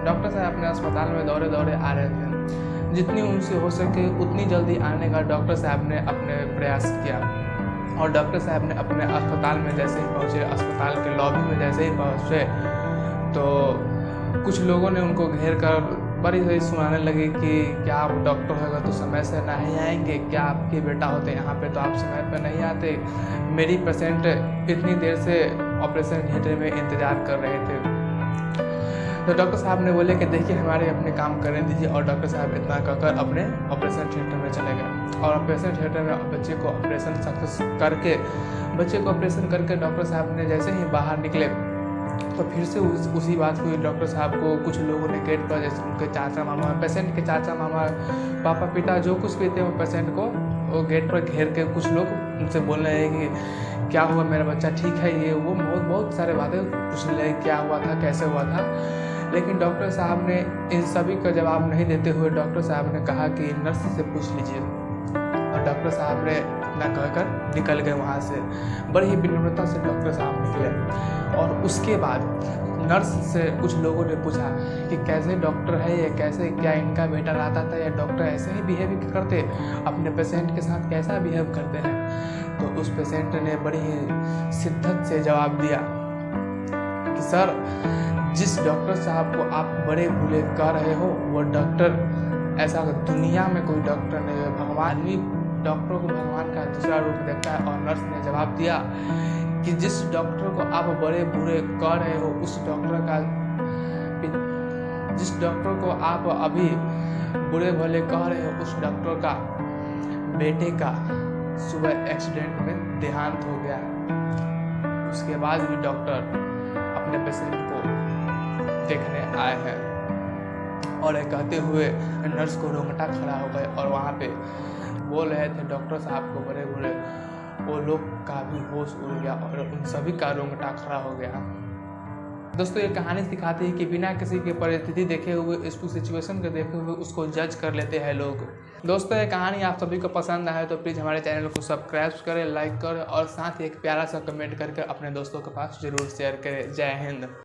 Doctor साहब अपने अस्पताल में दौड़े दौड़े आ रहे थे। जितनी उनसे हो सके उतनी जल्दी आने का डॉक्टर साहब ने अपने प्रयास किया और डॉक्टर साहब ने अपने अस्पताल में जैसे ही पहुँचे, अस्पताल के लॉबी में जैसे ही पहुँचे तो कुछ लोगों ने उनको घेर कर बड़ी सही सुनाने लगे कि क्या आप डॉक्टर होगा तो समय से नहीं आएंगे, क्या आपके बेटा होते यहाँ पे तो आप समय पर नहीं आते, मेरी पेशेंट इतनी देर से ऑपरेशन थिएटर में इंतज़ार कर रहे थे। तो डॉक्टर साहब ने बोले कि देखिए हमारे अपने काम करने दीजिए, और डॉक्टर साहब इतना कहकर अपने ऑपरेशन थिएटर में चले गए। और ऑपरेशन थिएटर में बच्चे को ऑपरेशन सक्सेस करके डॉक्टर साहब ने जैसे ही बाहर निकले तो फिर से उसी बात हुई। डॉक्टर साहब को कुछ लोगों ने गेट पर, जैसे उनके चाचा मामा, पेशेंट के चाचा मामा, पापा पिता जो कुछ भी थे वो पेशेंट को वो गेट पर घेर के कुछ लोग उनसे बोल रहे हैं कि क्या हुआ, मेरा बच्चा ठीक है, ये वो बहुत सारे बातें पूछने लगे, क्या हुआ था, कैसे हुआ था। लेकिन डॉक्टर साहब ने इन सभी का जवाब नहीं देते हुए डॉक्टर साहब ने कहा कि नर्स से पूछ लीजिए, और डॉक्टर साहब ने इतना कहकर निकल गए वहाँ से। बड़ी ही विनम्रता से डॉक्टर साहब निकले। और उसके बाद नर्स से कुछ लोगों ने पूछा कि कैसे डॉक्टर है ये, कैसे, क्या इनका बेटा रहता था या डॉक्टर ऐसे ही बिहेव करते, अपने पेशेंट के साथ कैसा बिहेव करते हैं। तो उस पेशेंट ने बड़ी ही शिद्दत से जवाब दिया कि सर, जिस डॉक्टर साहब को आप बड़े बुरे कह रहे हो वो डॉक्टर ऐसा दुनिया में कोई डॉक्टर नहीं है, भगवान भी डॉक्टरों को भगवान का दूसरा रूप देखता है। और नर्स ने जवाब दिया कि जिस डॉक्टर को आप बड़े बुरे कह रहे हो जिस डॉक्टर को आप अभी बुरे भले कह रहे हो उस डॉक्टर का बेटे का सुबह एक्सीडेंट में देहांत हो गया है। उसके बाद भी डॉक्टर अपने पेशेंट को देखने आए हैं। और ये कहते हुए नर्स को रोंगटा खड़ा हो गए और वहाँ पे बोल रहे थे डॉक्टर साहब को बड़े बुरे, वो लोग का भी होश उड़ गया और उन सभी का रोंगटा खड़ा हो गया। दोस्तों, ये कहानी सिखाती है कि बिना किसी की परिस्थिति देखे हुए, इसको सिचुएशन को देखे हुए उसको जज कर लेते हैं लोग। दोस्तों, ये कहानी आप सभी को पसंद आए तो प्लीज़ हमारे चैनल को सब्सक्राइब करें, लाइक करें और साथ ही एक प्यारा सा कमेंट करके अपने दोस्तों के पास जरूर शेयर करें। जय हिंद।